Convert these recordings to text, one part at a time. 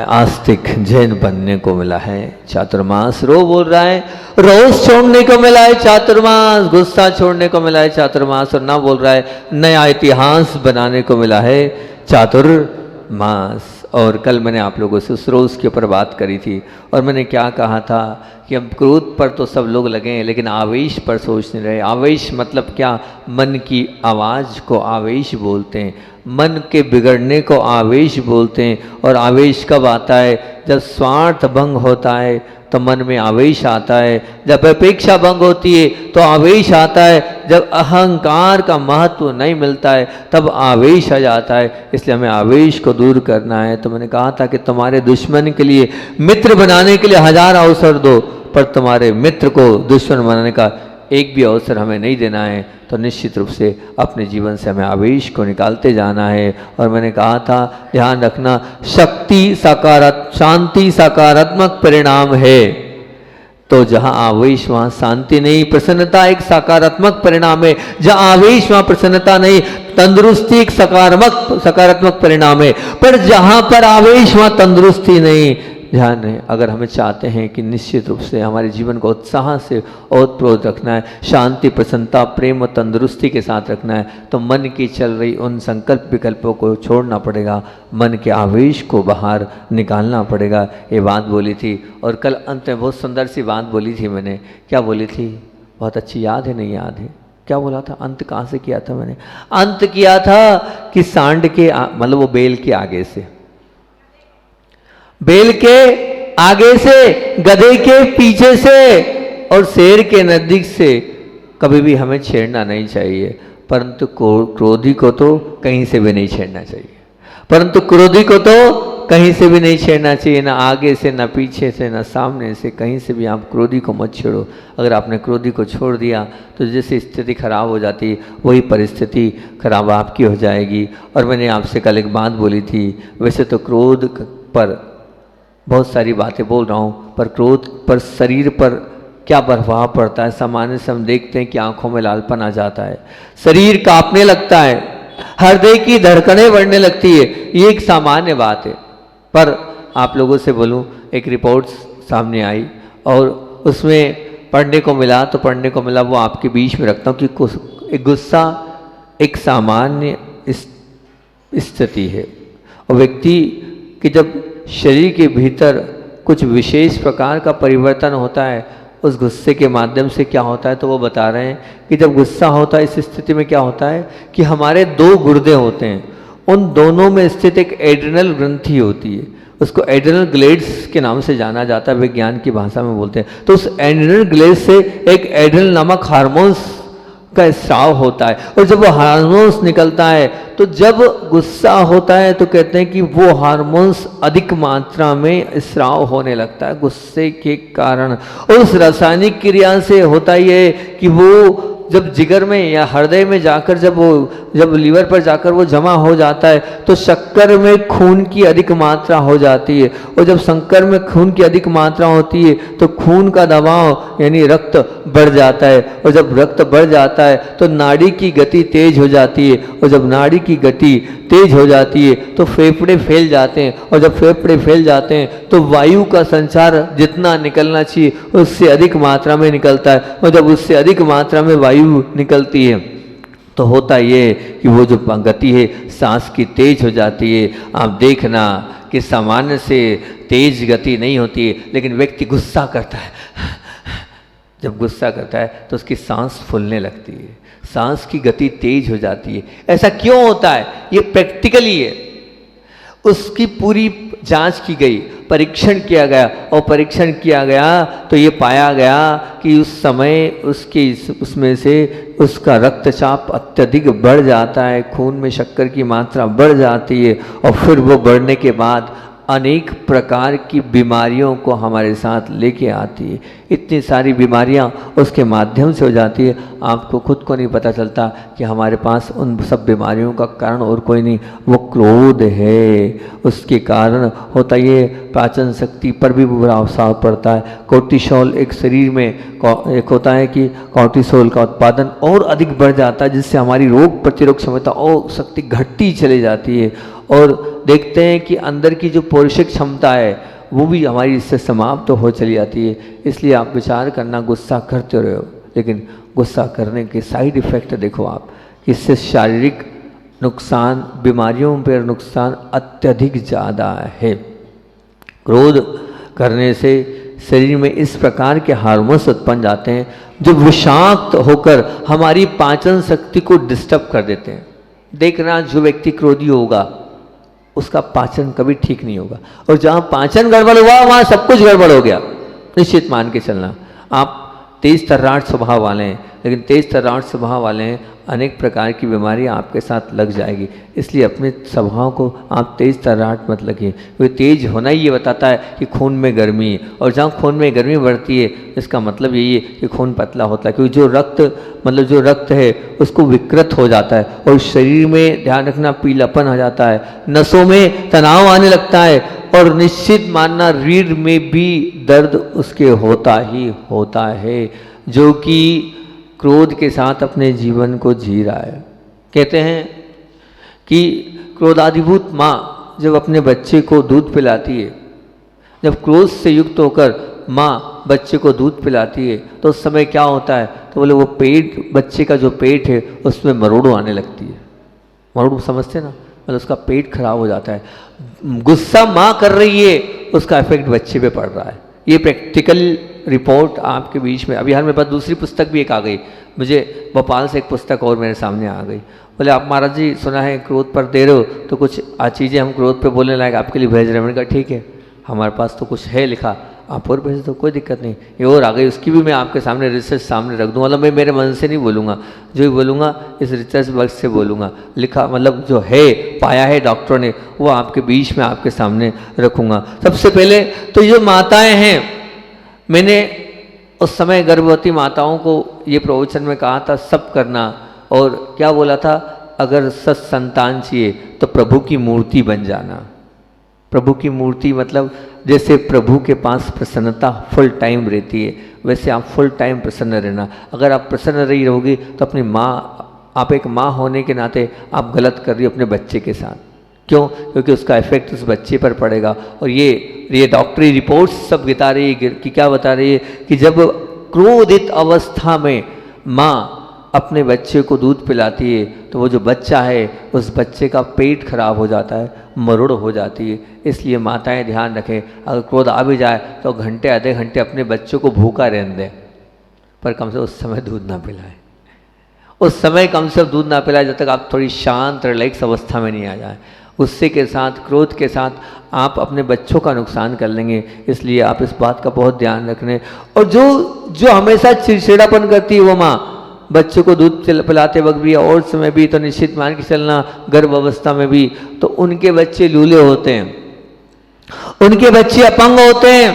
आस्तिक जैन बनने को मिला है। चातुर्मास रो बोल रहा है, रोज छोड़ने को मिला है चातुर्मास, गुस्सा छोड़ने को मिला है चातुर्मास, और ना बोल रहा है नया इतिहास बनाने को मिला है चातुर्मास। और कल मैंने आप लोगों से उस रोज़ के ऊपर बात करी थी, और मैंने क्या कहा था कि हम क्रोध पर तो सब लोग लगे हैं, लेकिन आवेश पर सोच नहीं रहे। आवेश मतलब क्या? मन की आवाज़ को आवेश बोलते हैं, मन के बिगड़ने को आवेश बोलते हैं। और आवेश कब आता है? जब स्वार्थ भंग होता है तो मन में आवेश आता है, जब अपेक्षा भंग होती है तो आवेश आता है, जब अहंकार का महत्व नहीं मिलता है तब आवेश आ जाता है। इसलिए हमें आवेश को दूर करना है। तो मैंने कहा था कि तुम्हारे दुश्मन के लिए मित्र बनाने के लिए 1000 अवसर दो, पर तुम्हारे मित्र को दुश्मन बनाने का एक भी अवसर हमें नहीं देना है। तो निश्चित रूप से अपने जीवन से हमें आवेश को निकालते जाना है। और मैंने कहा था ध्यान रखना, शांति सकारात्मक परिणाम है। तो जहाँ आवेश वहाँ शांति नहीं, प्रसन्नता एक सकारात्मक परिणाम है। जहाँ आवेश वहाँ प्रसन्नता नहीं, तंदुरुस्ती एक सकारात्मक परिणाम है। पर जहाँ पर आवेश वहाँ तंदुरुस्ती नहीं। ध्यान है, अगर हमें चाहते हैं कि निश्चित रूप से हमारे जीवन को उत्साह से ओतप्रोत रखना है, शांति प्रसन्नता प्रेम और तंदुरुस्ती के साथ रखना है, तो मन की चल रही उन संकल्प विकल्पों को छोड़ना पड़ेगा, मन के आवेश को बाहर निकालना पड़ेगा। ये बात बोली थी। और कल अंत में बहुत सुंदर सी बात बोली थी मैंने। क्या बोली थी? बहुत अच्छी याद है, नहीं याद है? क्या बोला था? अंत कहाँ से किया था मैंने? अंत किया था कि सांड के मतलब वो बेल के आगे से, बेल के आगे से, गधे के पीछे से और शेर के नजदीक से कभी भी हमें छेड़ना नहीं चाहिए। परंतु क्रोधी को तो कहीं से भी नहीं छेड़ना चाहिए, परंतु क्रोधी को तो कहीं से भी नहीं छेड़ना चाहिए, ना आगे से, ना पीछे से, ना सामने से, कहीं से भी आप क्रोधी को मत छेड़ो। अगर आपने क्रोधी को छोड़ दिया तो जैसे स्थिति खराब हो जाती, वही परिस्थिति खराब आपकी हो जाएगी। और मैंने आपसे कल एक बात बोली थी, वैसे तो क्रोध पर बहुत सारी बातें बोल रहा हूँ, पर क्रोध पर शरीर पर क्या प्रभाव पड़ता है? सामान्य से हम देखते हैं कि आंखों में लालपन आ जाता है, शरीर कांपने लगता है, हृदय की धड़कनें बढ़ने लगती है। ये एक सामान्य बात है। पर आप लोगों से बोलूँ, एक रिपोर्ट सामने आई और उसमें पढ़ने को मिला, तो पढ़ने को मिला वो आपके बीच में रखता हूँ कि एक गुस्सा एक सामान्य स्थिति है, और व्यक्ति कि जब शरीर के भीतर कुछ विशेष प्रकार का परिवर्तन होता है, उस गुस्से के माध्यम से क्या होता है, तो वो बता रहे हैं कि जब गुस्सा होता है इस स्थिति में क्या होता है कि हमारे 2 गुर्दे होते हैं, उन दोनों में स्थित एक एड्रिनल ग्रंथि होती है, उसको एड्रिनल ग्लैंड्स के नाम से जाना जाता है, विज्ञान की भाषा में बोलते हैं। तो उस एड्रिनल ग्लैंड्स से एक एड्रिनल नामक हार्मोन्स का स्राव होता है, और जब वो हार्मोन्स निकलता है, तो जब गुस्सा होता है तो कहते हैं कि वो हार्मोन्स अधिक मात्रा में स्राव होने लगता है गुस्से के कारण। और उस रासायनिक क्रिया से होता ही है कि वो जब जिगर में या हृदय में जाकर जब लीवर पर जाकर वो जमा हो जाता है, तो शक्कर में खून की अधिक मात्रा हो जाती है, और जब शक्कर में खून की अधिक मात्रा होती है तो खून का दबाव यानी रक्त बढ़ जाता है, और जब रक्त बढ़ जाता है तो नाड़ी की गति तेज हो जाती है, और जब नाड़ी की गति तेज हो जाती है तो फेफड़े फैल जाते हैं, और जब फेफड़े फैल जाते हैं तो वायु का संचार जितना निकलना चाहिए उससे अधिक मात्रा में निकलता है, और जब उससे अधिक मात्रा में वायु निकलती है तो होता ये कि वो जो गति है सांस की तेज हो जाती है। आप देखना कि सामान्य से तेज गति नहीं होती है, लेकिन व्यक्ति गुस्सा करता है, जब गुस्सा करता है तो उसकी सांस फूलने लगती है, सांस की गति तेज हो जाती है। ऐसा क्यों होता है? ये प्रैक्टिकली है, उसकी पूरी जांच की गई, परीक्षण किया गया, और परीक्षण किया गया तो ये पाया गया कि उस समय उसमें से उसका रक्तचाप अत्यधिक बढ़ जाता है, खून में शक्कर की मात्रा बढ़ जाती है, और फिर वो बढ़ने के बाद अनेक प्रकार की बीमारियों को हमारे साथ लेके आती है। इतनी सारी बीमारियां उसके माध्यम से हो जाती है, आपको खुद को नहीं पता चलता कि हमारे पास उन सब बीमारियों का कारण और कोई नहीं, वो क्रोध है। उसके कारण होता ये पाचन शक्ति पर भी बुरा असर पड़ता है। कोर्टिसोल एक शरीर में एक होता है कि कोर्टिसोल का उत्पादन और अधिक बढ़ जाता है, जिससे हमारी रोग प्रतिरोधक क्षमता और शक्ति घटती चली जाती है, और देखते हैं कि अंदर की जो पोषक क्षमता है वो भी हमारी इससे समाप्त तो हो चली जाती है। इसलिए आप विचार करना, गुस्सा करते रहो, लेकिन गुस्सा करने के साइड इफ़ेक्ट देखो आप, इससे शारीरिक नुकसान, बीमारियों पर नुकसान अत्यधिक ज़्यादा है। क्रोध करने से शरीर में इस प्रकार के हार्मोन्स उत्पन्न जाते हैं जो विषाक्त होकर हमारी पाचन शक्ति को डिस्टर्ब कर देते हैं। देखना, जो व्यक्ति क्रोधी होगा उसका पाचन कभी ठीक नहीं होगा, और जहाँ पाचन गड़बड़ हुआ वहाँ सब कुछ गड़बड़ हो गया, निश्चित मान के चलना। आप तेज तर्राट स्वभाव वाले हैं, लेकिन तेज तर्राट स्वभाव वाले हैं, अनेक प्रकार की बीमारियां आपके साथ लग जाएगी। इसलिए अपने स्वभाव को आप तेज तर्राट मत लगिए। वो तेज होना ही ये बताता है कि खून में गर्मी है, और जहाँ खून में गर्मी बढ़ती है इसका मतलब यही है कि खून पतला होता है, क्योंकि जो रक्त है उसको विकृत हो जाता है, और शरीर में ध्यान रखना पीलापन आ जाता है, नसों में तनाव आने लगता है, और निश्चित मानना रीढ़ में भी दर्द उसके होता ही होता है, जो कि क्रोध के साथ अपने जीवन को जी रहा है। कहते हैं कि क्रोधाधिभूत माँ जब अपने बच्चे को दूध पिलाती है, जब क्रोध से युक्त होकर माँ बच्चे को दूध पिलाती है तो उस समय क्या होता है, तो बोले वो पेट, बच्चे का जो पेट है उसमें मरोड़ों आने लगती है। मरोड़ों समझते ना, मतलब उसका पेट खराब हो जाता है। गुस्सा माँ कर रही है, उसका इफेक्ट बच्चे पे पड़ रहा है। ये प्रैक्टिकल रिपोर्ट आपके बीच में, अभी हाल मेरे पास दूसरी पुस्तक भी एक आ गई, मुझे भोपाल से एक पुस्तक और मेरे सामने आ गई। बोले आप महाराज जी सुना है क्रोध पर दे रहे हो, तो कुछ चीज़ें हम क्रोध पे बोलने लायक आपके लिए भेज रहे हैं। मैंने कहा ठीक है, हमारे पास तो कुछ है लिखा, आप और भेज दो, कोई दिक्कत नहीं। ये और आ गई, उसकी भी मैं आपके सामने रिसर्च सामने रख दूँगा। मतलब मैं मेरे मन से नहीं बोलूँगा, जो भी बोलूँगा इस रिसर्च वर्क से बोलूँगा। लिखा मतलब जो है, पाया है डॉक्टरों ने, वो आपके बीच में आपके सामने रखूँगा। सबसे पहले तो ये माताएँ हैं, मैंने उस समय गर्भवती माताओं को ये प्रवचन में कहा था सब करना, और क्या बोला था, अगर सत संतान चाहिए तो प्रभु की मूर्ति बन जाना। प्रभु की मूर्ति मतलब जैसे प्रभु के पास प्रसन्नता फुल टाइम रहती है, वैसे आप फुल टाइम प्रसन्न रहना। अगर आप प्रसन्न रही रहोगी तो अपनी माँ, आप एक माँ होने के नाते आप गलत कर रही हो अपने बच्चे के साथ। क्यों? क्योंकि उसका इफेक्ट उस बच्चे पर पड़ेगा। और ये डॉक्टरी रिपोर्ट्स सब बता रही है कि क्या बता रही है कि जब क्रोधित अवस्था में माँ अपने बच्चे को दूध पिलाती है तो वो जो बच्चा है उस बच्चे का पेट खराब हो जाता है, मरोड़ हो जाती है। इसलिए माताएं ध्यान रखें, अगर क्रोध आ भी जाए तो घंटे आधे घंटे अपने बच्चों को भूखा रहने दें, पर कम से उस समय दूध ना पिलाएं। उस समय कम से कम दूध ना पिलाएं जब तक आप थोड़ी शांत रिलैक्स अवस्था में नहीं आ जाए। गुस्से के साथ, क्रोध के साथ आप अपने बच्चों का नुकसान कर लेंगे। इसलिए आप इस बात का बहुत ध्यान रखने। और जो हमेशा चिड़चिड़ापन करती है वो माँ बच्चे को दूध पिलाते वक्त भी और समय भी, तो निश्चित मान के चलना गर्भ अवस्था में भी, तो उनके बच्चे लूले होते हैं, उनके बच्चे अपंग होते हैं,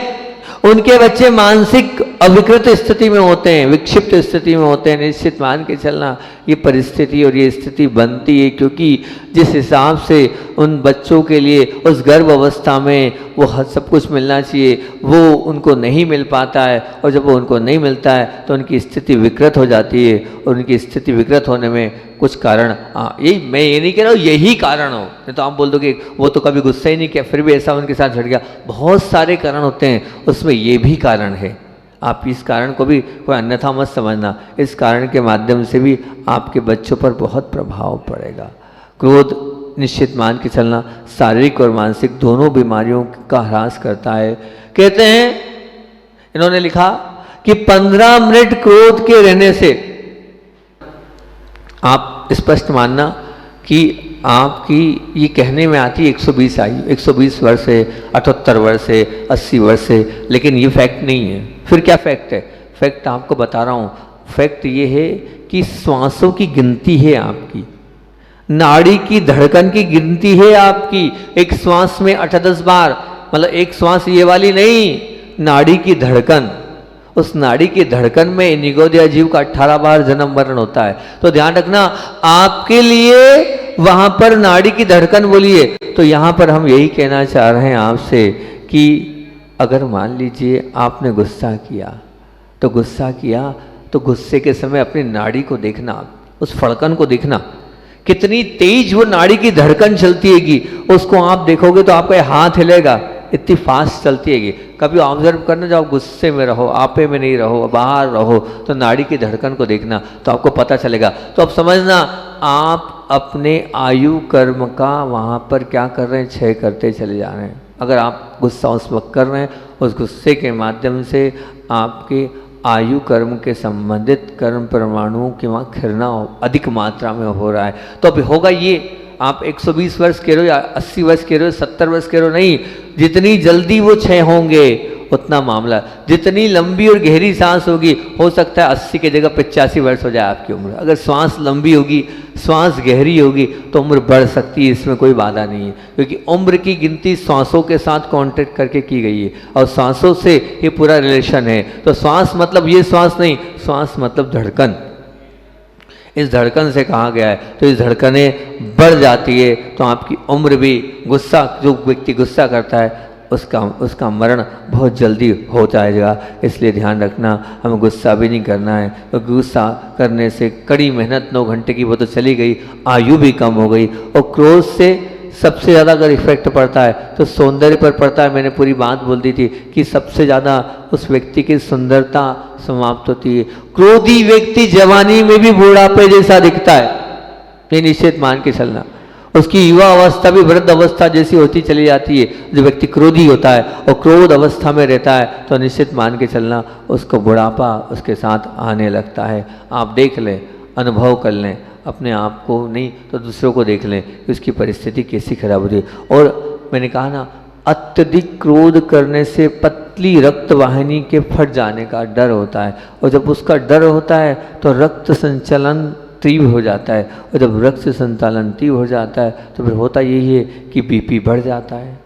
उनके बच्चे मानसिक अविकृत स्थिति में होते हैं, विक्षिप्त स्थिति में होते हैं। निश्चित मान के चलना ये परिस्थिति और ये स्थिति बनती है क्योंकि जिस हिसाब से उन बच्चों के लिए उस गर्भ अवस्था में वो सब कुछ मिलना चाहिए वो उनको नहीं मिल पाता है, और जब वो उनको नहीं मिलता है तो उनकी स्थिति विकृत हो जाती है। और उनकी स्थिति विकृत होने में कुछ कारण, यही मैं ये नहीं कह रहा हूँ यही कारण हो, नहीं तो आप बोल दो कि वो तो कभी गुस्सा ही नहीं किया फिर भी ऐसा उनके साथ झड़ गया। बहुत सारे कारण होते हैं, उसमें ये भी कारण है। आप इस कारण को भी कोई अन्यथा मत समझना, इस कारण के माध्यम से भी आपके बच्चों पर बहुत प्रभाव पड़ेगा। क्रोध निश्चित मान के चलना शारीरिक और मानसिक दोनों बीमारियों का ह्रास करता है। कहते हैं, इन्होंने लिखा कि 15 मिनट क्रोध के रहने से आप स्पष्ट मानना कि आपकी ये कहने में आती है 120 आयु, 120 वर्ष है, 78 वर्ष है, 80 वर्ष है, लेकिन ये फैक्ट नहीं है। फिर क्या फैक्ट है? फैक्ट आपको बता रहा हूँ। फैक्ट ये है कि श्वासों की गिनती है आपकी, नाड़ी की धड़कन की गिनती है आपकी। एक श्वास में 8-10 बार, मतलब एक श्वास ये वाली नहीं, नाड़ी की धड़कन, उस नाड़ी की धड़कन में निगोदिया जीव का 18 बार जन्म मरण होता है। तो ध्यान रखना, आपके लिए वहां पर नाड़ी की धड़कन बोलिए। तो यहां पर हम यही कहना चाह रहे हैं आपसे कि अगर मान लीजिए आपने गुस्सा किया तो गुस्से के समय अपनी नाड़ी को देखना, उस फड़कन को देखना कितनी तेज वो नाड़ी की धड़कन चलती हैगी, उसको आप देखोगे तो आपका हाथ हिलेगा, इतनी फास्ट चलती हैगी। कभी ऑब्जर्व करना, जब आप गुस्से में रहो, आपे में नहीं रहो, बाहर रहो, तो नाड़ी की धड़कन को देखना तो आपको पता चलेगा। तो अब समझना, आप अपने आयु कर्म का वहाँ पर क्या कर रहे हैं, क्षय करते चले जा रहे हैं। अगर आप गुस्सा उस वक्त कर रहे हैं, उस गुस्से के माध्यम से आपके आयु कर्म के संबंधित कर्म परमाणुओं की वहाँ खिरना अधिक मात्रा में हो रहा है। तो अभी होगा ये, आप 120 वर्ष के रहो या 80 वर्ष के रहो, 70 वर्ष के रहो, नहीं, जितनी जल्दी वो क्षय होंगे उतना मामला। जितनी लंबी और गहरी सांस होगी, हो सकता है 80 की जगह 85 वर्ष हो जाए आपकी उम्र। अगर श्वास लंबी होगी, श्वास गहरी होगी, तो उम्र बढ़ सकती है, इसमें कोई बाधा नहीं है, क्योंकि उम्र की गिनती श्वासों के साथ कांटेक्ट करके की गई है और श्वासों से ये पूरा रिलेशन है। तो श्वास मतलब ये श्वास नहीं, श्वास मतलब धड़कन। इस धड़कन से कहा गया है, तो इस धड़कनें बढ़ जाती है तो आपकी उम्र भी, गुस्सा, जो व्यक्ति गुस्सा करता है उसका मरण बहुत जल्दी हो जाएगा। इसलिए ध्यान रखना, हमें गुस्सा भी नहीं करना है, क्योंकि गुस्सा करने से कड़ी मेहनत 9 घंटे की वो तो चली गई, आयु भी कम हो गई। और क्रोध से सबसे ज़्यादा अगर इफेक्ट पड़ता है तो सौंदर्य पर पड़ता है। मैंने पूरी बात बोल दी थी कि सबसे ज़्यादा उस व्यक्ति की सुंदरता समाप्त होती है। क्रोधी व्यक्ति जवानी में भी बुढ़ापे जैसा दिखता है, ये निश्चित मान के चलना। उसकी युवा अवस्था भी वृद्ध अवस्था जैसी होती चली जाती है। जो व्यक्ति क्रोधी होता है और क्रोध अवस्था में रहता है, तो निश्चित मान के चलना उसको बुढ़ापा उसके साथ आने लगता है। आप देख लें, अनुभव कर लें, अपने आप को नहीं तो दूसरों को देख लें कि उसकी परिस्थिति कैसी खराब होती है। और मैंने कहा ना, अत्यधिक क्रोध करने से पतली रक्त वाहिनी के फट जाने का डर होता है, और जब उसका डर होता है तो रक्त संचलन तीव्र हो जाता है, और जब रक्त संचालन तीव्र हो जाता है तो फिर होता यही है कि बीपी बढ़ जाता है,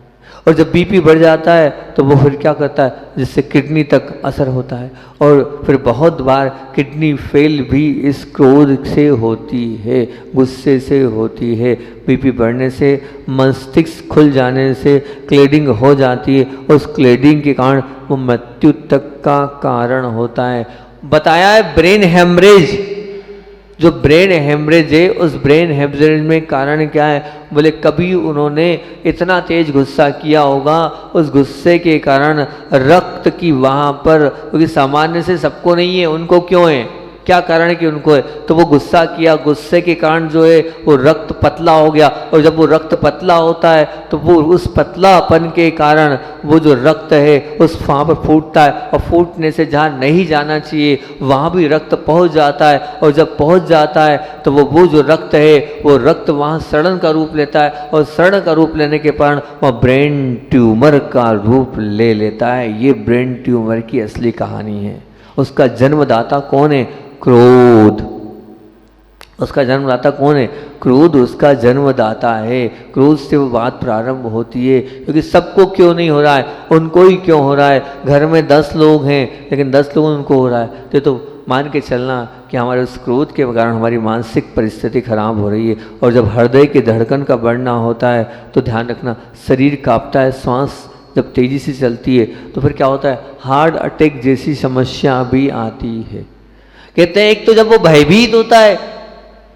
और जब बीपी बढ़ जाता है तो वो फिर क्या करता है, जिससे किडनी तक असर होता है, और फिर बहुत बार किडनी फेल भी इस क्रोध से होती है, गुस्से से होती है। बीपी बढ़ने से मस्तिष्क खुल जाने से क्लेडिंग हो जाती है, उस क्लेडिंग के कारण वो मृत्यु तक का कारण होता है। बताया है ब्रेन हेमरेज, जो ब्रेन हेमरेज है, उस ब्रेन हेमरेज में कारण क्या है, बोले कभी उन्होंने इतना तेज गुस्सा किया होगा, उस गुस्से के कारण रक्त की वहाँ पर, क्योंकि सामान्य से सबको नहीं है, उनको क्यों है, क्या कारण है कि उनको है, तो वो गुस्सा किया, गुस्से के कारण जो है वो रक्त पतला हो गया, और जब वो रक्त पतला होता है तो वो उस पतलापन के कारण वो जो रक्त है उस वहाँ पर फूटता है, और फूटने से जहाँ नहीं जाना चाहिए वहाँ भी रक्त पहुँच जाता है, और जब पहुँच जाता है तो वो जो रक्त है वो रक्त वहाँ सड़न का रूप लेता है, और सड़न का रूप लेने के कारण वह ब्रेन ट्यूमर का रूप ले लेता है। ये ब्रेन ट्यूमर की असली कहानी है। उसका जन्मदाता कौन है, क्रोध। उसका जन्मदाता कौन है, क्रोध उसका जन्मदाता है। क्रोध से वो बात प्रारंभ होती है, क्योंकि सबको क्यों नहीं हो रहा है, उनको ही क्यों हो रहा है। घर में 10 लोग हैं लेकिन 10 लोगों उनको हो रहा है, तो मान के चलना कि हमारे उस क्रोध के कारण हमारी मानसिक परिस्थिति खराब हो रही है। और जब हृदय की धड़कन का बढ़ना होता है तो ध्यान रखना, शरीर कांपता है, सांस जब तेजी से चलती है तो फिर क्या होता है, हार्ट अटैक जैसी समस्या भी आती है। कहते हैं एक तो जब वो भयभीत होता है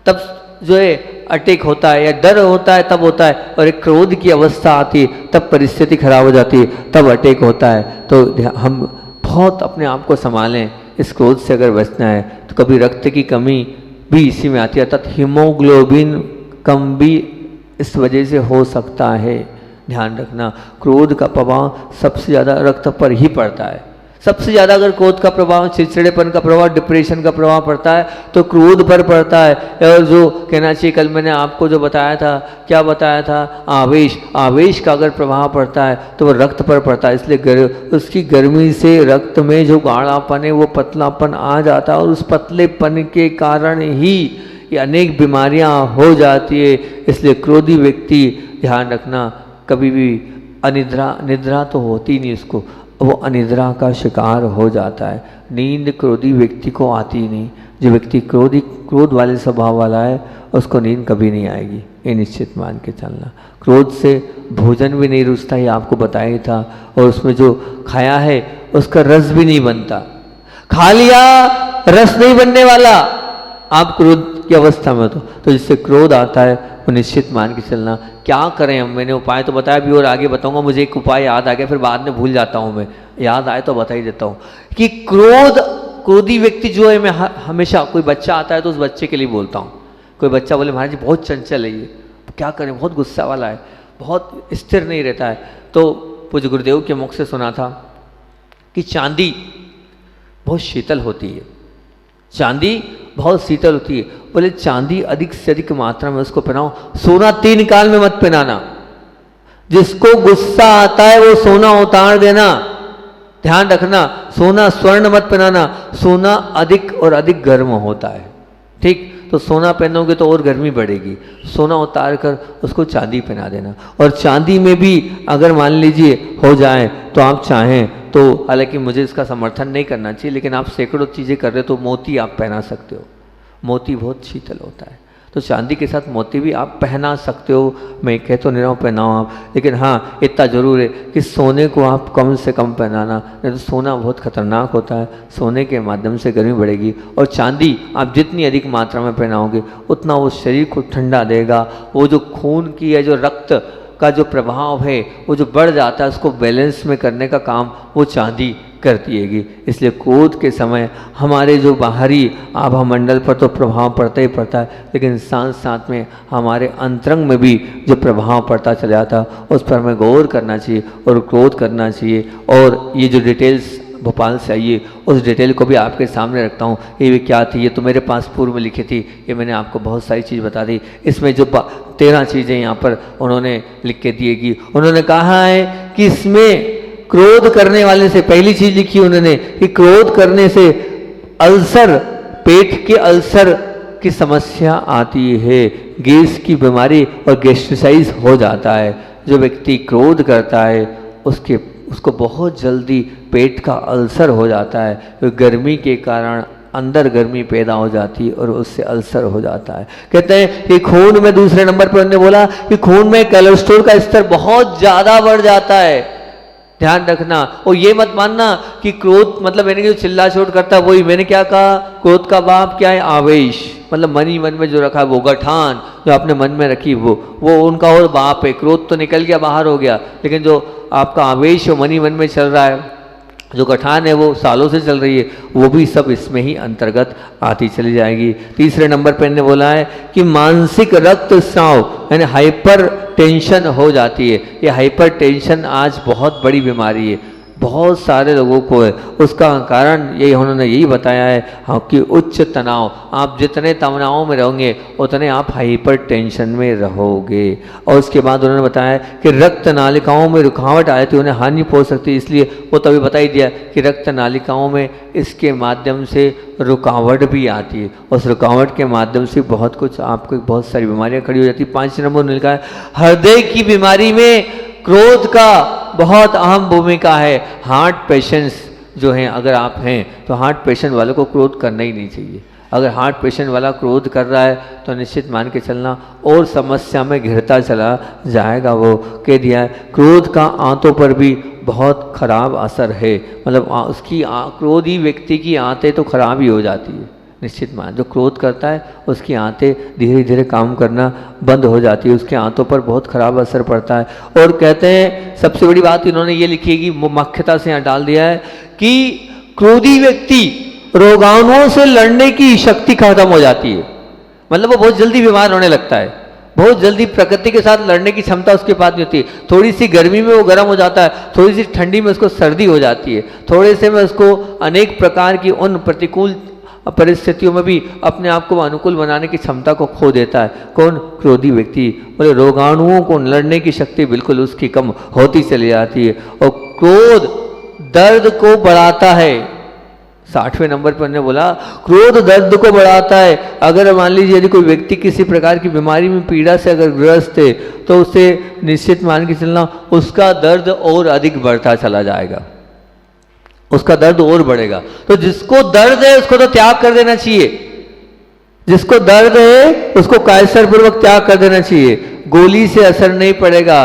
तब जो है अटैक होता है, या डर होता है तब होता है, और एक क्रोध की अवस्था आती है तब परिस्थिति खराब हो जाती है, तब अटैक होता है। तो हम बहुत अपने आप को संभालें, इस क्रोध से अगर बचना है तो कभी रक्त की कमी भी इसी में आती है, अर्थात हीमोग्लोबिन कम भी इस वजह से हो सकता है। ध्यान रखना, क्रोध का प्रभाव सबसे ज़्यादा रक्त पर ही पड़ता है। सबसे ज़्यादा अगर क्रोध का प्रभाव, चिड़चिड़ेपन का प्रभाव, डिप्रेशन का प्रभाव पड़ता है तो क्रोध पर पड़ता है। और जो कहना चाहिए, कल मैंने आपको जो बताया था, क्या बताया था, आवेश, आवेश का अगर प्रभाव पड़ता है तो वो रक्त पर पड़ता है। इसलिए उसकी गर्मी से रक्त में जो गाढ़ापन है वो पतलापन आ जाता है, और उस पतलेपन के कारण ही ये अनेक बीमारियां हो जाती है। इसलिए क्रोधी व्यक्ति, ध्यान रखना, कभी भी निद्रा तो होती नहीं उसको, वो अनिद्रा का शिकार हो जाता है। नींद क्रोधी व्यक्ति को आती नहीं। जो व्यक्ति क्रोध वाले स्वभाव वाला है उसको नींद कभी नहीं आएगी, ये निश्चित मान के चलना। क्रोध से भोजन भी नहीं रुचता, ये आपको बताया था, और उसमें जो खाया है उसका रस भी नहीं बनता। खा लिया, रस नहीं बनने वाला। आप क्रोध की अवस्था में तो जिससे क्रोध आता है वो निश्चित मान के चलना। क्या करें हम, मैंने उपाय तो बताया भी और आगे बताऊंगा। मुझे एक उपाय याद आ गया, फिर बाद में भूल जाता हूँ मैं, याद आए तो बता ही देता हूँ कि क्रोधी व्यक्ति जो है, मैं हमेशा कोई बच्चा आता है तो उस बच्चे के लिए बोलता हूँ। कोई बच्चा बोले महाराज जी बहुत चंचल है ये, क्या करें, बहुत गुस्सा वाला है, बहुत स्थिर नहीं रहता है, तो पूज्य गुरुदेव के मुख से सुना था कि चांदी बहुत शीतल होती है, चांदी बहुत शीतल होती है। बोले चांदी अधिक से अधिक मात्रा में उसको पहनाओ, सोना 3 काल में मत पहनाना। जिसको गुस्सा आता है वो सोना उतार देना, ध्यान रखना। सोना स्वर्ण मत पहनाना, सोना अधिक और अधिक गर्म होता है, ठीक। तो सोना पहनोगे तो और गर्मी बढ़ेगी, सोना उतार कर उसको चांदी पहना देना। और चांदी में भी अगर मान लीजिए हो जाए तो आप चाहें तो, हालांकि मुझे इसका समर्थन नहीं करना चाहिए, लेकिन आप सैकड़ों चीज़ें कर रहे हो तो मोती आप पहना सकते हो, मोती बहुत शीतल होता है, तो चांदी के साथ मोती भी आप पहना सकते हो। मैं कह तो नहीं रहा हूँ पहनाओ आप, लेकिन हाँ इतना ज़रूर है कि सोने को आप कम से कम पहनाना, नहीं तो सोना बहुत खतरनाक होता है, सोने के माध्यम से गर्मी बढ़ेगी। और चांदी आप जितनी अधिक मात्रा में पहनाओगे उतना वो शरीर को ठंडा देगा। वो जो खून की है, जो रक्त का जो प्रभाव है वो जो बढ़ जाता है, उसको बैलेंस में करने का काम वो चांदी करती हैगी। इसलिए क्रोध के समय हमारे जो बाहरी आभा मंडल पर तो प्रभाव पड़ता ही पड़ता है, लेकिन साथ साथ में हमारे अंतरंग में भी जो प्रभाव पड़ता चला जाता है उस पर हमें गौर करना चाहिए और क्रोध करना चाहिए। और ये जो डिटेल्स भोपाल से आई है उस डिटेल को भी आपके सामने रखता हूँ। ये भी क्या थी, ये तो मेरे पास पूर्व में लिखी थी, ये मैंने आपको बहुत सारी चीज़ बता दी। इसमें जो 13 चीज़ें यहाँ पर उन्होंने लिख के दी कि उन्होंने कहा है कि इसमें क्रोध करने वाले से, पहली चीज लिखी उन्होंने कि क्रोध करने से अल्सर, पेट के अल्सर की समस्या आती है, गैस की बीमारी और गैस्ट्रिसाइज हो जाता है। जो व्यक्ति क्रोध करता है उसको बहुत जल्दी पेट का अल्सर हो जाता है, तो गर्मी के कारण अंदर गर्मी पैदा हो जाती है और उससे अल्सर हो जाता है। कहते हैं कि खून में, दूसरे नंबर पर उन्होंने बोला कि खून में कोलेस्ट्रॉल का स्तर बहुत ज़्यादा बढ़ जाता है, ध्यान रखना। और ये मत मानना कि क्रोध मतलब मैंने जो चिल्ला चोट करता है वही, मैंने क्या कहा, क्रोध का बाप क्या है, आवेश, मतलब मन ही मन में जो रखा है वो गठान जो आपने मन में रखी वो उनका और बाप है। क्रोध तो निकल गया, बाहर हो गया, लेकिन जो आपका आवेश हो मन ही मन में चल रहा है, जो गठान है वो सालों से चल रही है, वो भी सब इसमें ही अंतर्गत आती चली जाएगी। तीसरे नंबर पर इन्होंने बोला है कि मानसिक रक्तस्राव यानी हाइपर टेंशन हो जाती है। ये हाइपर टेंशन आज बहुत बड़ी बीमारी है, बहुत सारे लोगों को है। उसका कारण यही उन्होंने यही बताया है हाँ, कि उच्च तनाव, आप जितने तनाव में रहोगे उतने आप हाइपर टेंशन में रहोगे। और उसके बाद उन्होंने बताया कि रक्त नालिकाओं में रुकावट आए तो उन्हें हानि पहुंच सकती है, इसलिए वो तभी बता ही दिया कि रक्त नालिकाओं में इसके माध्यम से रुकावट भी आती है, उस रुकावट के माध्यम से बहुत कुछ आपको बहुत सारी बीमारियाँ खड़ी हो जाती है। 5 नंबर ने लिखा है हृदय की बीमारी में क्रोध का बहुत अहम भूमिका है। हार्ट पेशेंट्स जो हैं, अगर आप हैं तो हार्ट पेशेंट वालों को क्रोध करना ही नहीं चाहिए। अगर हार्ट पेशेंट वाला क्रोध कर रहा है तो निश्चित मान के चलना और समस्या में घिरता चला जाएगा। वो कह दिया है क्रोध का आंतों पर भी बहुत खराब असर है, मतलब उसकी क्रोधी व्यक्ति की आंतें तो खराब ही हो जाती है। निश्चित मान जो क्रोध करता है उसकी आंतें धीरे धीरे काम करना बंद हो जाती है, उसके आंतों पर बहुत खराब असर पड़ता है। और कहते हैं सबसे बड़ी बात इन्होंने ये लिखी है कि मुख्यता से यहाँ डाल दिया है कि क्रोधी व्यक्ति रोगाणुओं से लड़ने की शक्ति खत्म हो जाती है, मतलब वो बहुत जल्दी बीमार होने लगता है, बहुत जल्दी प्रकृति के साथ लड़ने की क्षमता उसके पास नहीं होती। थोड़ी सी गर्मी में वो गर्म हो जाता है, थोड़ी सी ठंडी में उसको सर्दी हो जाती है, थोड़े से में उसको अनेक प्रकार की उन प्रतिकूल परिस्थितियों में भी अपने आप को अनुकूल बनाने की क्षमता को खो देता है। कौन? क्रोधी व्यक्ति। बोले रोगाणुओं को लड़ने की शक्ति बिल्कुल उसकी कम होती चली जाती है। और क्रोध दर्द को बढ़ाता है। 60वें नंबर पर उन्होंने बोला क्रोध दर्द को बढ़ाता है। अगर मान लीजिए यदि कोई व्यक्ति किसी प्रकार की बीमारी में पीड़ा से अगर ग्रस्त है तो उसे निश्चित मान के चलना उसका दर्द और अधिक बढ़ता चला जाएगा, उसका दर्द और बढ़ेगा। तो जिसको दर्द है उसको तो त्याग कर देना चाहिए, जिसको दर्द है उसको कायसर पूर्वक त्याग कर देना चाहिए। गोली से असर नहीं पड़ेगा।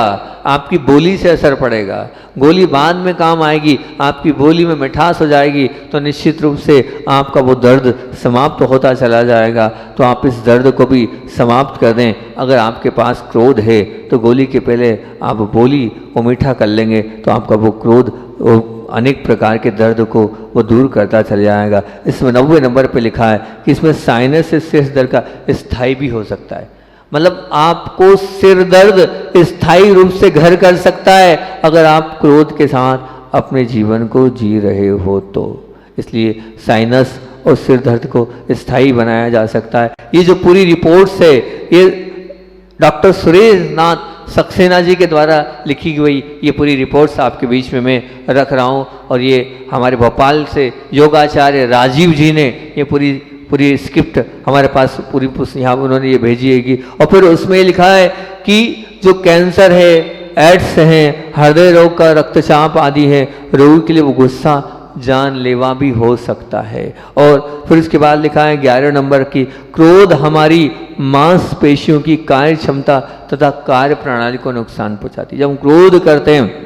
आपकी बोली से असर पड़ेगा। गोली बाद में काम आएगी, आपकी बोली में मिठास हो जाएगी तो निश्चित रूप से आपका वो दर्द समाप्त होता चला जाएगा। तो आप इस दर्द को भी समाप्त कर दें। अगर आपके पास क्रोध है तो गोली के पहले आप बोली वो मीठा कर लेंगे तो आपका वो क्रोध वो अनेक प्रकार के दर्द को वो दूर करता चल जाएगा। इसमें 90 नंबर पे लिखा है कि इसमें साइनस से सिर दर्द का स्थायी भी हो सकता है। मतलब आपको सिर दर्द स्थायी रूप से घर कर सकता है अगर आप क्रोध के साथ अपने जीवन को जी रहे हो तो। इसलिए साइनस और सिर दर्द को स्थायी बनाया जा सकता है। ये जो पूरी रिपोर्ट्स है ये डॉक्टर सुरेश नाथ सक्सेना जी के द्वारा लिखी गई ये पूरी रिपोर्ट्स आपके बीच में मैं रख रहा हूँ। और ये हमारे भोपाल से योगाचार्य राजीव जी ने ये पूरी स्क्रिप्ट हमारे पास पूरी यहाँ उन्होंने ये भेजी है। और फिर उसमें लिखा है कि जो कैंसर है, एड्स हैं, हृदय रोग का रक्तचाप आदि है, रोगी के लिए वो गुस्सा जानलेवा भी हो सकता है। और फिर उसके बाद लिखा है 11 नंबर की क्रोध हमारी मांसपेशियों की कार्य क्षमता तथा कार्य प्रणाली को नुकसान पहुंचाती है। जब हम क्रोध करते हैं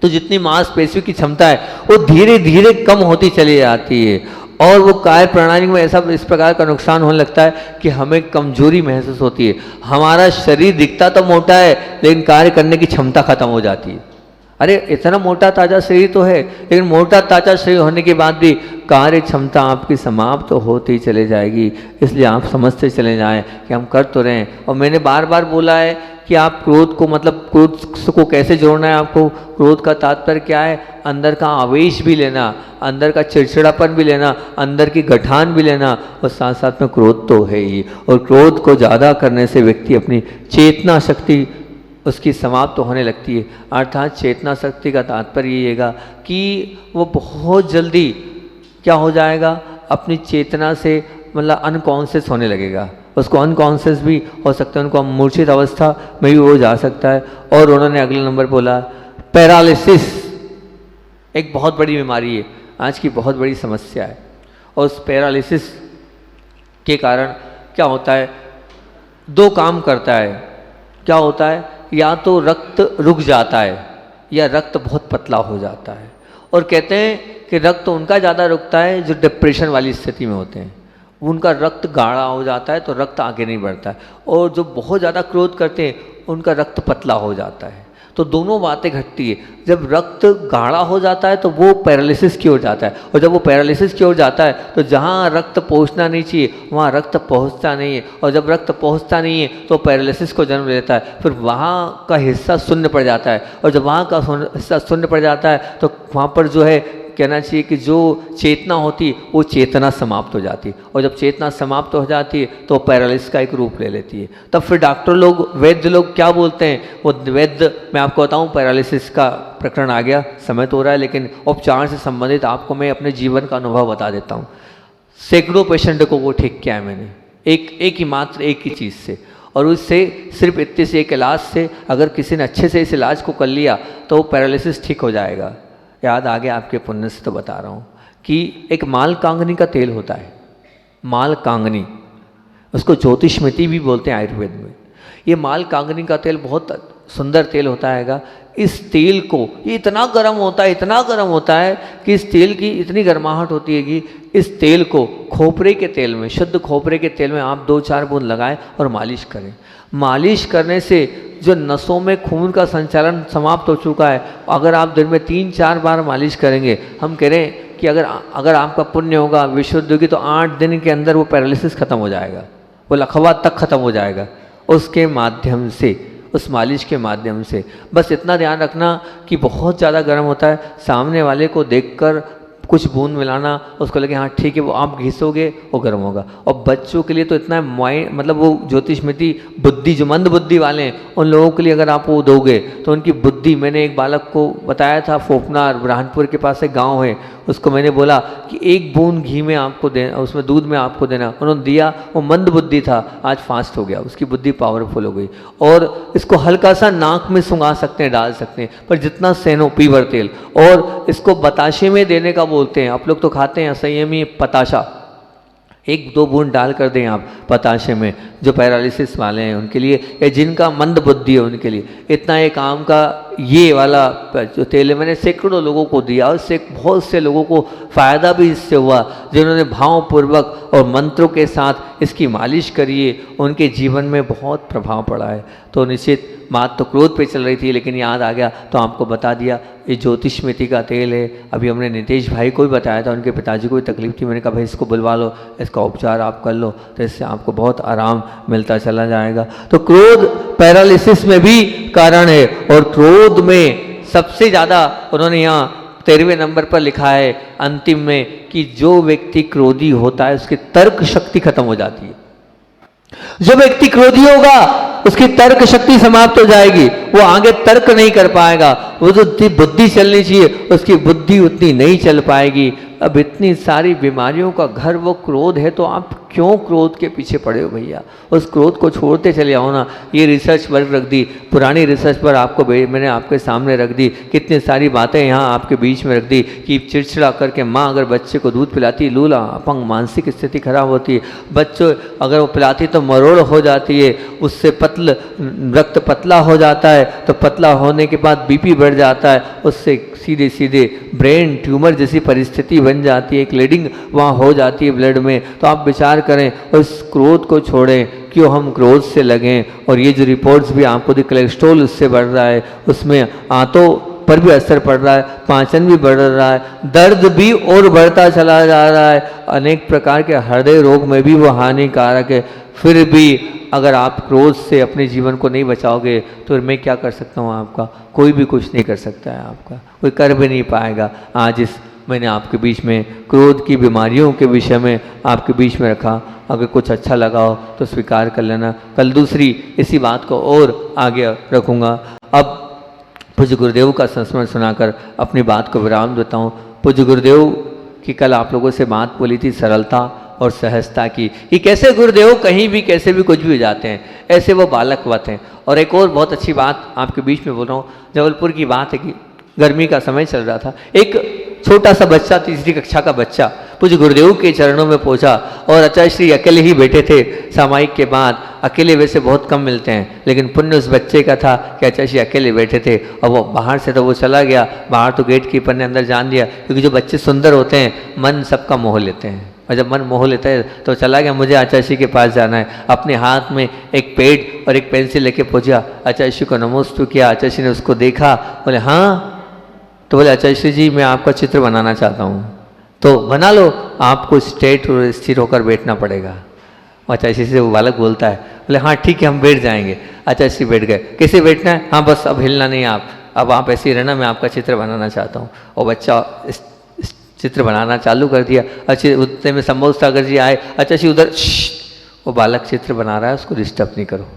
तो जितनी मांसपेशियों की क्षमता है वो धीरे धीरे कम होती चली जाती है और वो कार्य प्रणाली में ऐसा इस प्रकार का नुकसान होने लगता है कि हमें कमजोरी महसूस होती है। हमारा शरीर दिखता तो मोटा है लेकिन कार्य करने की क्षमता खत्म हो जाती है। अरे इतना मोटा ताजा शरीर तो है लेकिन मोटा ताजा शरीर होने के बाद भी कार्य क्षमता आपकी समाप्त तो होती चले जाएगी। इसलिए आप समझते चले जाएं कि हम कर तो रहे हैं। और मैंने बार बार बोला है कि आप क्रोध को मतलब क्रोध को कैसे जोड़ना है। आपको क्रोध का तात्पर्य क्या है, अंदर का आवेश भी लेना, अंदर का चिड़चिड़ापन भी लेना, अंदर की गठान भी लेना और साथ साथ में क्रोध तो है ही। और क्रोध को ज़्यादा करने से व्यक्ति अपनी चेतना शक्ति उसकी समाप्त तो होने लगती है। अर्थात चेतना शक्ति का तात्पर्य ये है कि वो बहुत जल्दी क्या हो जाएगा, अपनी चेतना से मतलब अनकॉन्शियस होने लगेगा। उसको अनकॉन्शियस भी हो सकता है, उनको मूर्छित अवस्था में भी वो जा सकता है। और उन्होंने अगले नंबर बोला पैरालिसिस एक बहुत बड़ी बीमारी है, आज की बहुत बड़ी समस्या है। और उस पैरालिसिस के कारण क्या होता है, दो काम करता है। क्या होता है, या तो रक्त रुक जाता है या रक्त बहुत पतला हो जाता है। और कहते हैं कि रक्त उनका ज़्यादा रुकता है जो डिप्रेशन वाली स्थिति में होते हैं, उनका रक्त गाढ़ा हो जाता है तो रक्त आगे नहीं बढ़ता है। और जो बहुत ज़्यादा क्रोध करते हैं उनका रक्त पतला हो जाता है। तो दोनों बातें घटती है। जब रक्त गाढ़ा हो जाता है तो वो पैरालिसिस की ओर जाता है, और जब वो पैरालिसिस की ओर जाता है तो जहाँ रक्त पहुँचना नहीं चाहिए वहाँ रक्त पहुँचता नहीं है, और जब रक्त पहुँचता नहीं है तो पैरालिसिस को जन्म लेता है। फिर वहाँ का हिस्सा शून्य पड़ जाता है, और जब वहाँ का हिस्सा शून्य पड़ जाता है तो वहाँ पर जो है कहना चाहिए कि जो चेतना होती है वो चेतना समाप्त हो जाती है। और जब चेतना समाप्त हो जाती है तो पैरालिसिस का एक रूप ले लेती है। तब फिर डॉक्टर लोग, वैद्य लोग क्या बोलते हैं, वो वैद्य मैं आपको बताऊं, पैरालिसिस का प्रकरण आ गया, समय तो हो रहा है लेकिन उपचार से संबंधित आपको मैं अपने जीवन का अनुभव बता देता हूँ। सैकड़ों पेशेंट को वो ठीक किया है मैंने, एक ही मात्र एक ही चीज़ से। और उससे सिर्फ इतने से एक इलाज से अगर किसी ने अच्छे से इस इलाज को कर लिया तो वो पैरालिसिस ठीक हो जाएगा। याद आ गया आपके पुण्य से तो बता रहा हूँ कि एक माल कांगनी का तेल होता है, माल कांगनी, उसको ज्योतिषमिति भी बोलते हैं आयुर्वेद में। ये माल कांगनी का तेल बहुत सुंदर तेल होता है। इस तेल को, ये इतना गर्म होता है, इतना गर्म होता है कि इस तेल की इतनी गर्माहट होती है कि इस तेल को खोपरे के तेल में, शुद्ध खोपरे के तेल में आप 2-4 बूंद लगाएं और मालिश करें। मालिश करने से जो नसों में खून का संचालन समाप्त हो चुका है, अगर आप दिन में 3-4 बार मालिश करेंगे, हम कह रहे हैं कि अगर आपका पुण्य होगा, विशुद्ध होगी, तो 8 दिन के अंदर वो पैरालिसिस खत्म हो जाएगा, वो लकवा तक खत्म हो जाएगा उसके माध्यम से, उस मालिश के माध्यम से। बस इतना ध्यान रखना कि बहुत ज़्यादा गर्म होता है, सामने वाले को देखकर कुछ बूंद मिलाना, उसको लगे हाँ ठीक है, वो आप घिसोगे वो गर्म होगा। और बच्चों के लिए तो इतना माइंड, मतलब वो ज्योतिषमिति बुद्धि, जो मंद बुद्धि वाले हैं उन लोगों के लिए अगर आप वो दोगे तो उनकी बुद्धि, मैंने एक बालक को बताया था, फोपनार बुरहानपुर के पास एक गांव है, उसको मैंने बोला कि 1 बूंद घी में आपको देना, उसमें दूध में आपको देना, उन्होंने दिया, वो मंद बुद्धि था, आज फास्ट हो गया, उसकी बुद्धि पावरफुल हो गई। और इसको हल्का सा नाक में सुंघा सकते हैं, डाल सकते हैं, पर जितना सेनो पीवर तेल, और इसको बताशे में देने का बोलते हैं, आप लोग तो खाते हैं संयमी पताशा, एक दो बूंद डाल कर दें आप पताशे में, जो पैरालिसिस वाले हैं उनके लिए, या जिनका मंद बुद्धि है उनके लिए। इतना एक आम का ये वाला जो तेल है मैंने सैकड़ों लोगों को दिया, उससे बहुत से लोगों को फ़ायदा भी इससे हुआ, जिन्होंने भावपूर्वक और मंत्रों के साथ इसकी मालिश करिए, उनके जीवन में बहुत प्रभाव पड़ा है। तो निश्चित बात तो क्रोध पे चल रही थी, लेकिन याद आ गया तो आपको बता दिया। ये ज्योतिष मिति का तेल है। अभी हमने नितेश भाई को भी बताया था, उनके पिताजी को भी तकलीफ थी, मैंने कहा भाई इसको बुलवा लो, इसका उपचार आप कर लो, तो इससे आपको बहुत आराम मिलता चला जाएगा। तो क्रोध पैरालिसिस में भी कारण है, और क्रोध में सबसे ज़्यादा उन्होंने यहाँ 13वें नंबर पर लिखा है अंतिम में, कि जो व्यक्ति क्रोधी होता है उसकी तर्क शक्ति खत्म हो जाती है। जो व्यक्ति क्रोधी होगा उसकी तर्क शक्ति समाप्त हो जाएगी, वो आगे तर्क नहीं कर पाएगा, वो जो बुद्धि चलनी चाहिए उसकी बुद्धि उतनी नहीं चल पाएगी। अब इतनी सारी बीमारियों का घर वो क्रोध है, तो आप क्यों क्रोध के पीछे पड़े हो भैया? उस क्रोध को छोड़ते चले आओ ना। ये रिसर्च पर रख दी, पुरानी रिसर्च पर आपको मैंने आपके सामने रख दी, कितनी सारी बातें यहाँ आपके बीच में रख दी कि चिड़चिड़ा करके माँ अगर बच्चे को दूध पिलाती, लूला अपंग मानसिक स्थिति खराब होती है, बच्चों अगर वो पिलाती तो मरोड़ हो जाती है, उससे रक्त पतला हो जाता है, तो पतला होने के बाद बीपी बढ़ जाता है, उससे सीधे सीधे ब्रेन ट्यूमर जैसी परिस्थिति बन जाती है, एक लीडिंग वहाँ हो जाती है ब्लड में। तो आप विचार करें, उस क्रोध को छोड़ें, क्यों हम क्रोध से लगें। और ये जो रिपोर्ट्स भी आपको दी, कोलेस्ट्रॉल उससे बढ़ रहा है, उसमें आंतों पर भी असर पड़ रहा है, पाचन भी बढ़ रहा है, दर्द भी और बढ़ता चला जा रहा है, अनेक प्रकार के हृदय रोग में भी वो हानिकारक है। फिर भी अगर आप क्रोध से अपने जीवन को नहीं बचाओगे तो मैं क्या कर सकता हूँ आपका? कोई भी कुछ नहीं कर सकता है आपका, कोई कर भी नहीं पाएगा। आज मैंने आपके बीच में क्रोध की बीमारियों के विषय में आपके बीच में रखा। अगर कुछ अच्छा लगा हो तो स्वीकार कर लेना, कल दूसरी इसी बात को और आगे रखूँगा। अब पूज्य गुरुदेव का संस्मरण सुनाकर अपनी बात को विराम देता हूँ। पूज्य गुरुदेव की कल आप लोगों से बात बोली थी सहजता और सहजता की, कि कैसे गुरुदेव कहीं भी कैसे भी कुछ भी हो जाते हैं, ऐसे वो बालकवत हैं। और एक और बहुत अच्छी बात आपके बीच में बोल रहा हूँ, जबलपुर की बात है कि गर्मी का समय चल रहा था, एक छोटा सा बच्चा, तीसरी कक्षा का बच्चा पूज्य गुरुदेव के चरणों में पहुंचा, और आचार्य श्री अकेले ही बैठे थे सामायिक के बाद। अकेले वैसे बहुत कम मिलते हैं, लेकिन पुण्य उस बच्चे का था कि आचार्य श्री अकेले बैठे थे, और वो बाहर से तो वो चला गया, बाहर तो गेट कीपर ने अंदर जान दिया, क्योंकि जो बच्चे सुंदर होते हैं मन सबका मोह लेते हैं, और जब मन मोह लेता है तो चला गया, मुझे आचार्य श्री के पास जाना है। अपने हाथ में एक पेड और एक पेंसिल लेके पहुंचा, आचार्य श्री को नमोस्तु किया। आचार्य श्री ने उसको देखा, बोले हाँ, तो बोले आचार्य श्री जी मैं आपका चित्र बनाना चाहता हूँ। तो बना लो, आपको स्ट्रेट और स्थिर होकर बैठना पड़ेगा। आचार्य श्री से वो बालक बोलता है, बोले हाँ ठीक है हम बैठ जाएंगे। आचार्य श्री बैठ गए। कैसे बैठना है? हाँ बस अब हिलना नहीं अब आप ऐसे ही रहना, मैं आपका चित्र बनाना चाहता हूँ। और बच्चा चित्र बनाना चालू कर दिया। अच्छे उतने में संभव सागर जी आए, अच्छा जी उधर वो बालक चित्र बना रहा है, उसको डिस्टर्ब नहीं करो।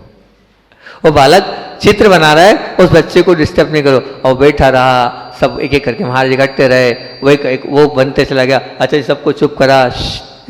वो बालक चित्र बना रहा है, उस बच्चे को डिस्टर्ब नहीं करो। और बैठा रहा, सब एक एक करके महाराज इकट्ठे रहे, वो बनते चला गया। अच्छा जी सबको चुप करा,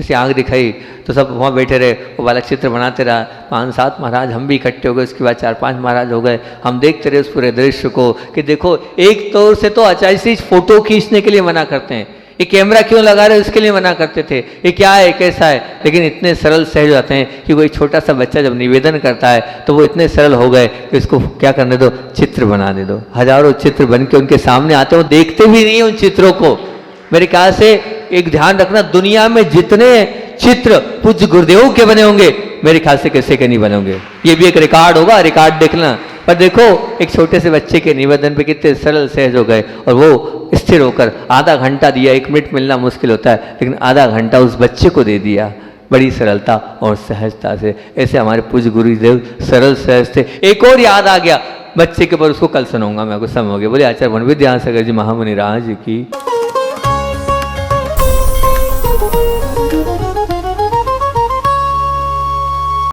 ऐसी आँख दिखाई, तो सब वहाँ बैठे रहे। वो बालक चित्र बनाते रहा। 5-7 महाराज हम भी इकट्ठे हो गए, उसके बाद 4-5 महाराज हो गए। हम देखते रहे उस पूरे दृश्य को कि देखो, एक तौर से तो आचार्य श्री फोटो खींचने के लिए मना करते हैं, ये कैमरा क्यों लगा रहे उसके लिए मना करते थे, ये क्या है कैसा है, लेकिन इतने सरल सहज जाते हैं कि कोई छोटा सा बच्चा जब निवेदन करता है तो वो इतने सरल हो गए कि उसको क्या करने दो, चित्र बनाने दो। हजारों चित्र बन के उनके सामने आते हैं, वो देखते भी नहीं है उन चित्रों को। मेरे ख्याल से एक ध्यान रखना, दुनिया में जितने चित्र पूज्य गुरुदेव के बने होंगे, मेरे ख्याल से किसी के नहीं बने होंगे। ये भी एक रिकॉर्ड होगा, रिकॉर्ड देखना। पर देखो एक छोटे से बच्चे के निवेदन पे कितने सरल सहज हो गए, और वो स्थिर होकर आधा घंटा दिया। 1 मिनट मिलना मुश्किल होता है, लेकिन आधा घंटा उस बच्चे को दे दिया, बड़ी सरलता और सहजता से। ऐसे हमारे पूज्य गुरुदेव सरल सहज थे। एक और याद आ गया बच्चे के, पर उसको कल सुनाऊंगा मैं, आपको समय हो गया। बोले आचार्य वन विद्यासागर जी महामुनि राज की।